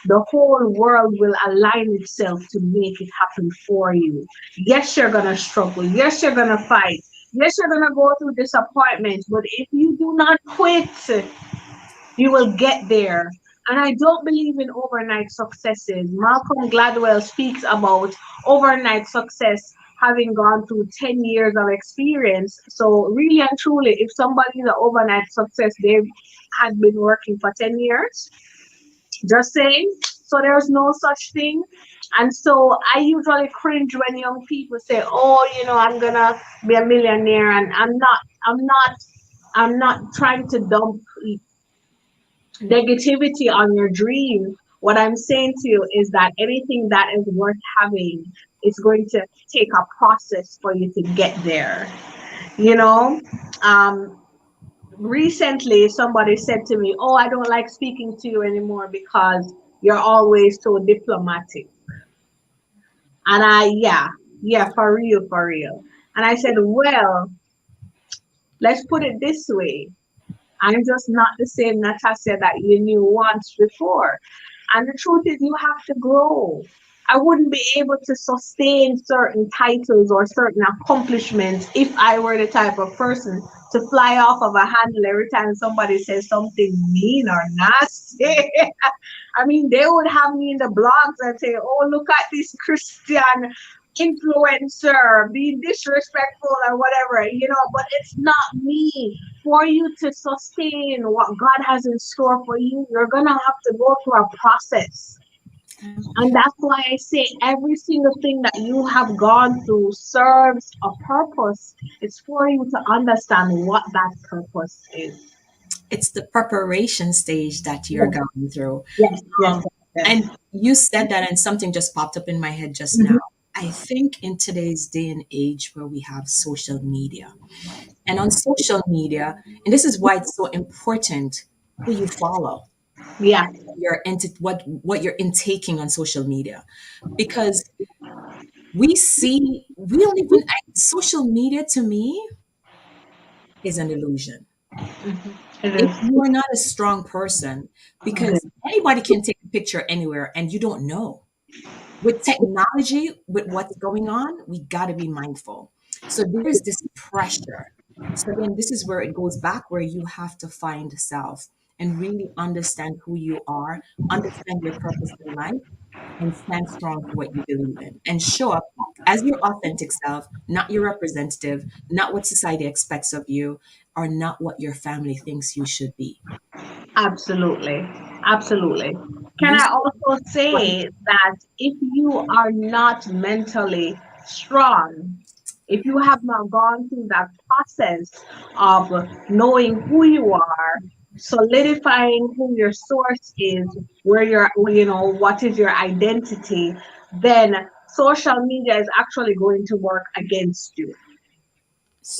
the whole world will align itself to make it happen for you. Yes, you're going to struggle. Yes, you're going to fight. Yes, you're going to go through disappointments. But if you do not quit, you will get there. And I don't believe in overnight successes. Malcolm Gladwell speaks about overnight success having gone through 10 years of experience. So, really and truly, if somebody is an overnight success, they've had been working for 10 years. Just saying. So, there's no such thing. And so I usually cringe when young people say, "Oh, I'm gonna be a millionaire," and I'm not trying to dump negativity on your dream. What I'm saying to you is that anything that is worth having is going to take a process for you to get there. You know, um, recently somebody said to me, "Oh, I don't like speaking to you anymore because you're always so diplomatic." And yeah, for real, for real. And I said, well, let's put it this way. I'm just not the same Natassia that you knew once before. And the truth is, you have to grow. I wouldn't be able to sustain certain titles or certain accomplishments if I were the type of person to fly off of a handle every time somebody says something mean or nasty. I mean, they would have me in the blogs and say, "Oh, look at this Christian influencer being disrespectful or whatever," but it's not me. For you to sustain what God has in store for you, you're gonna have to go through a process. And that's why I say every single thing that you have gone through serves a purpose. It's for you to understand what that purpose is. It's the preparation stage that you're Yes, going through. yes, yes, Um, yes. and you said that, and something just popped up in my head just Mhm. now. I think in today's day and age where we have social media, and on social media, and this is why it's so important who you follow, Yeah. what you're intaking on social media, because we don't even social media to me is an illusion. Mhm. It If is. you are not a strong person, because anybody can take a picture anywhere and you don't know. With technology, with what's going on, we got to be mindful. So there's this pressure. So then this is where it goes back, where you have to find self and really understand who you are, understand your purpose in life, and stand strong for what you believe in, and show up as your authentic self, not your representative, not what society expects of you, or not what your family thinks you should be. Absolutely. Absolutely. Can You I said also one. say that if you are not mentally strong, if you have not gone through that process of knowing who you are, solidifying who your source is, where you're, what is your identity, then social media is actually going to work against you.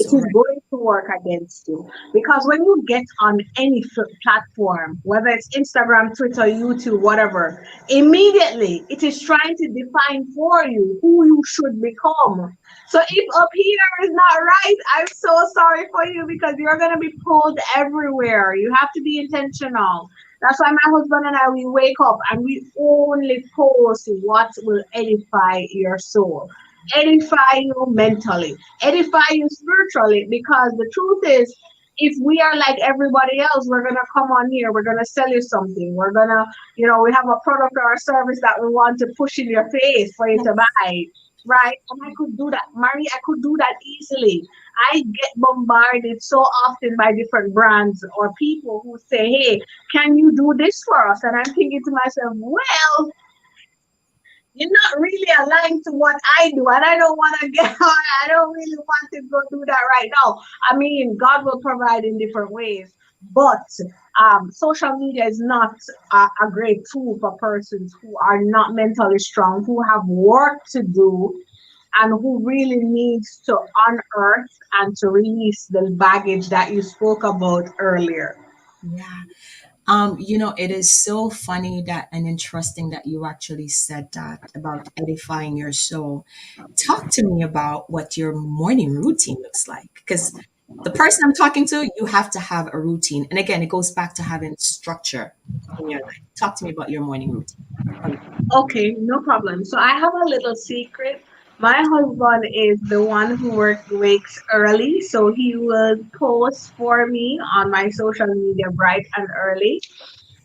It So is right. going to work against you because when you get on any platform, whether it's Instagram, Twitter, YouTube, whatever, immediately it is trying to define for you who you should become. So if up here is not right, I'm so sorry for you because you're going to be pulled everywhere. You have to be intentional. That's why my husband and I, we wake up and we only post what will edify your soul, edify you mentally, edify you spiritually. Because the truth is, if we are like everybody else, we're gonna come on here, we're gonna sell you something, we're gonna, we have a product or a service that we want to push in your face for you to buy, right? And I could do that, Mary. I could do that easily. I get bombarded so often by different brands or people who say, "Hey, can you do this for us?" And I'm thinking to myself, well, you're not really aligned to what I do, and I don't want to get. I don't really want to go do that right now. I mean, God will provide in different ways, but social media is not a great tool for persons who are not mentally strong, who have work to do, and who really needs to unearth and to release the baggage that you spoke about earlier. Yeah. It is so funny that and interesting that you actually said that about edifying your soul. Talk to me about what your morning routine looks like. Because the person I'm talking to, you have to have a routine. And again, it goes back to having structure in your life. Talk to me about your morning routine. Okay, no problem. So I have a little secret. My husband is the one who wakes early, so he will post for me on my social media bright and early.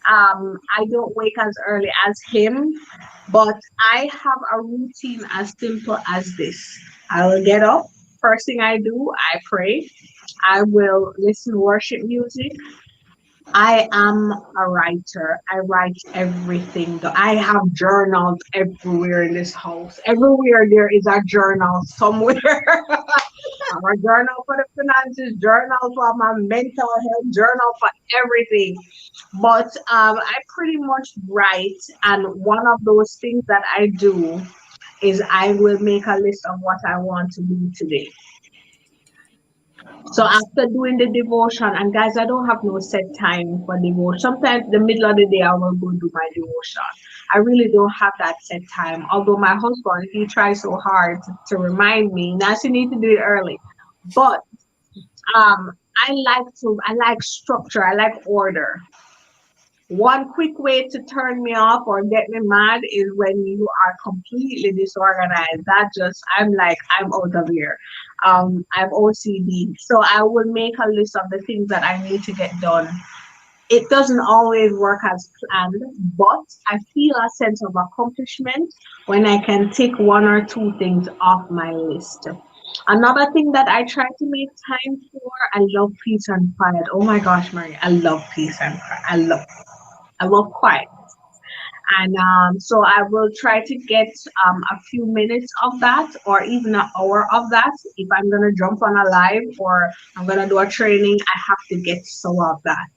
I don't wake as early as him, but I have a routine as simple as this. I will get up. First thing I do, I pray. I will listen to worship music. I am a writer. I write everything. I have journals everywhere in this house. Everywhere there is a journal somewhere. I have a journal for the finances, journal for my mental health, journal for everything. But I pretty much write, and one of those things that I do is I will make a list of what I want to do today. So Awesome. after doing the devotion, and guys, I don't have no set time for devotion. Sometimes the middle of the day I will go do my devotion. I really don't have that set time. Although my husband, he tries so hard to remind me, now you need to do it early. But I like structure, I like order. One quick way to turn me off or get me mad is when you are completely disorganized. That just, I'm like, I'm out of here. I'm OCD. So I will make a list of the things that I need to get done. It doesn't always work as planned, but I feel a sense of accomplishment when I can tick one or two things off my list. Another thing that I try to make time for, I love peace and quiet. Oh my gosh, Marie, I love peace and quiet. I love quiet. And so I will try to get a few minutes of that or even an hour of that. If I'm going to jump on a live or I'm going to do a training, I have to get some of that.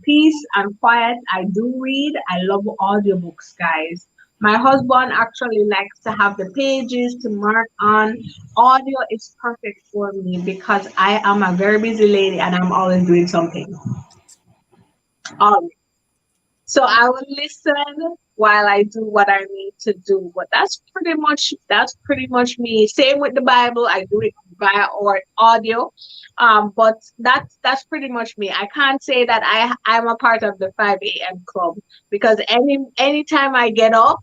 Peace and quiet. I do read. I love audiobooks, guys. My husband actually likes to have the pages to mark on. Audio is perfect for me because I am a very busy lady and I'm always doing something. Um, So I will listen while I do what I need to do. But that's pretty much me. Same with the Bible. I do it via or audio. But that's pretty much me. I can't say that I'm a part of the 5 a.m. club because anytime I get up,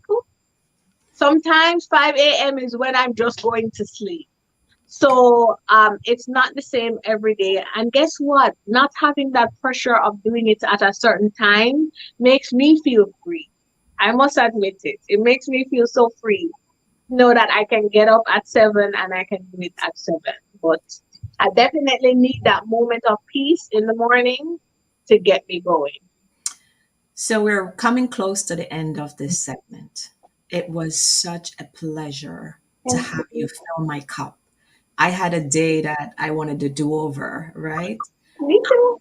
sometimes 5 a.m. is when I'm just going to sleep. So it's not the same every day. And guess what? Not having that pressure of doing it at a certain time makes me feel free. I must admit it. It makes me feel so free. Know that I can get up at 7 and I can do it at 7. But I definitely need that moment of peace in the morning. to get me going. So we're coming close to the end of this segment. It was such a pleasure to Thank have you you. fill my cup. I had a day that I wanted to do over, right? Me too.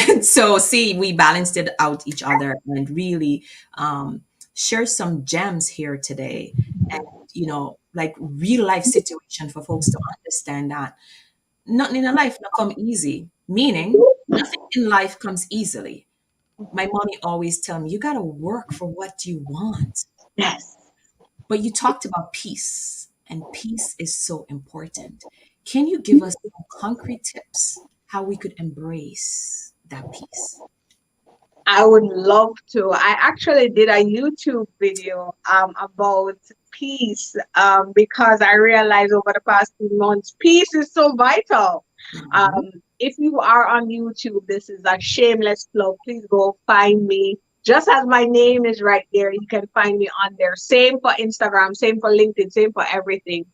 And so, see, we balanced it out each other and really um, share some gems here today. And, like real life situation for folks to understand that nothing in life not come easy, meaning nothing in life comes easily. My mommy always tell me, you got to work for what you want. Yes. But you talked about peace, and peace is so important. Can you give us some concrete tips how we could embrace that peace? I would love to. I actually did a YouTube video about peace because I realized over the past few months, peace is so vital. Mhm. Um, if you are on YouTube, this is a shameless plug. Please go find me. Just as my name is right there, you can find me on there. Same for Instagram, same for LinkedIn, same for everything.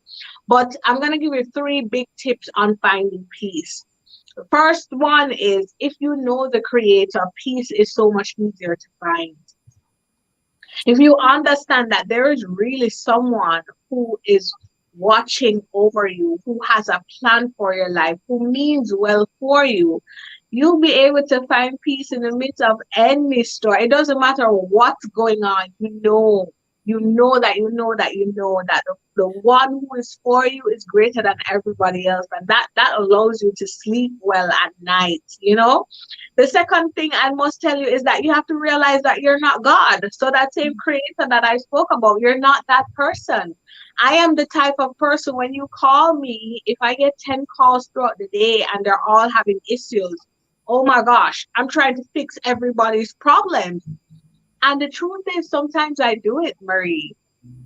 But I'm going to give you three big tips on finding peace. The first one is if you know the creator, peace is so much easier to find. If you understand that there is really someone who is watching over you, who has a plan for your life, who means well for you, you'll be able to find peace in the midst of any storm. It doesn't matter what's going on, you know that the one who is for you is greater than everybody else, and that allows you to sleep well at night, you know. The second thing I must tell you is that you have to realize that you're not God. So that same creator that I spoke about, you're not that person. I am the type of person when you call me, if I get 10 calls throughout the day and they're all having issues, oh my gosh, I'm trying to fix everybody's problems. And the truth is, sometimes I do it, Marie,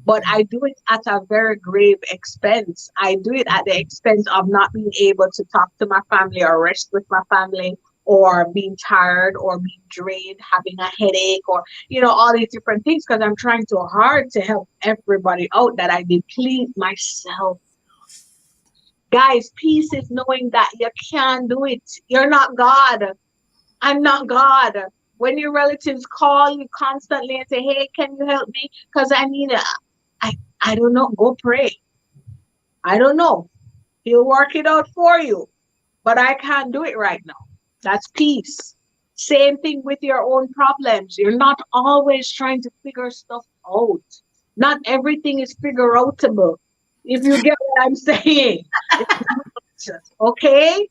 but I do it at a very grave expense. I do it at the expense of not being able to talk to my family or rest with my family, or being tired or being drained, having a headache, or, all these different things because I'm trying so hard to help everybody out that I deplete myself. Guys, peace is knowing that you can do it. You're not God. I'm not God. When your relatives call you constantly and say, "Hey, can you help me? Because I need a," I, I don't know. Go pray. I don't know. He'll work it out for you. But I can't do it right now. That's peace. Same thing with your own problems. You're not always trying to figure stuff out. Not everything is figure outable. If you get what I'm saying. It's not, okay?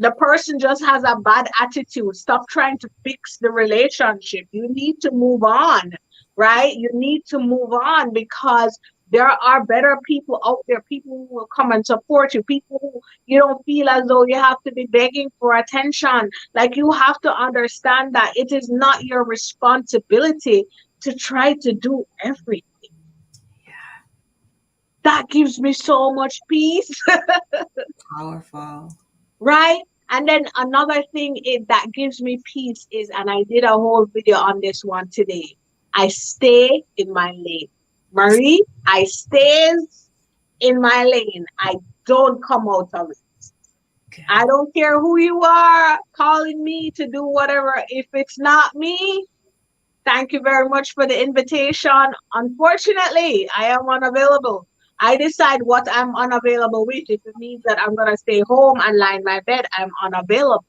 The person just has a bad attitude. Stop trying to fix the relationship. You need to move on, right? You need to move on because there are better people out there, people who will come and support you, people who you don't feel as though you have to be begging for attention. Like, you have to understand that it is not your responsibility to try to do everything. That gives me so much peace. Powerful. Right? And then another thing that gives me peace is, and I did a whole video on this one today, I stay in my lane. Marie, I stays in my lane. I don't come out of it. I Okay. don't care who you are calling me to do whatever. If it's not me, thank you very much for the invitation. Unfortunately, I am unavailable. I decide what I'm unavailable with. If it means that I'm going to stay home and lie in my bed, I'm unavailable.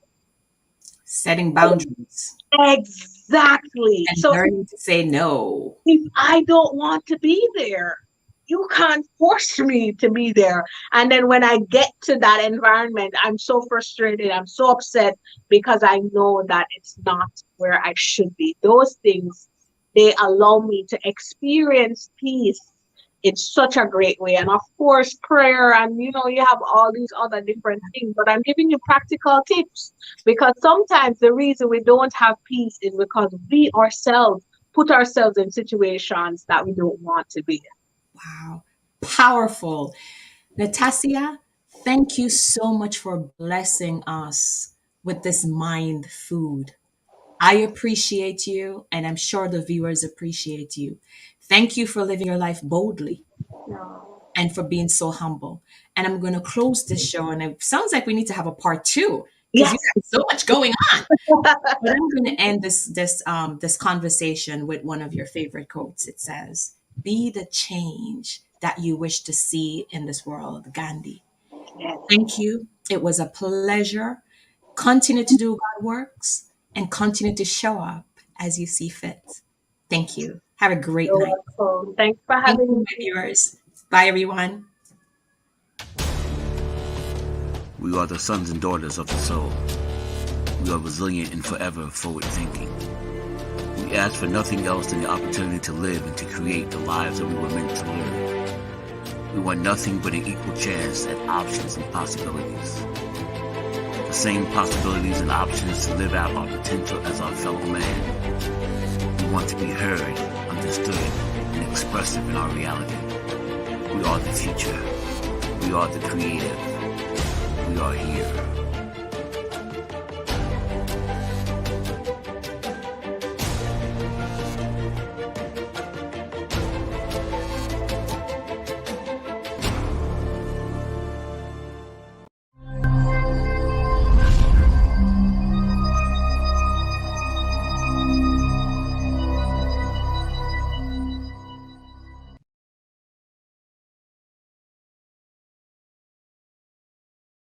Setting boundaries Exactly. and So learning to say no. if I don't want to be there, you can't force me to be there. And then when I get to that environment, I'm so frustrated. I'm so upset because I know that it's not where I should be. Those things, they allow me to experience peace in such a great way. And of course, prayer, and you have all these other different things. But I'm giving you practical tips because sometimes the reason we don't have peace is because we ourselves put ourselves in situations that we don't want to be in. Wow. Powerful. Natassia, thank you so much for blessing us with this mind food. I appreciate you, and I'm sure the viewers appreciate you. Thank you for living your life boldly No. and for being so humble. And I'm going to close this show, and it sounds like we need to have a part two because Yes. you have so much going on. But I'm going to end this conversation with one of your favorite quotes. It says, "Be the change that you wish to see in this world." Gandhi. Yes. Thank you. It was a pleasure. Continue to do God works and continue to show up as you see fit. Thank you. Have a great You're night. welcome. Thanks for Thank having you, me. my viewers. Bye, everyone. We are the sons and daughters of the soul. We are resilient and forever forward thinking. We ask for nothing else than the opportunity to live and to create the lives that we were meant to live. We want nothing but an equal chance at options and possibilities. The same possibilities and options to live out our potential as our fellow man. We want to be heard, understood, and expressive in our reality. We are the future. We are the creative. We are here.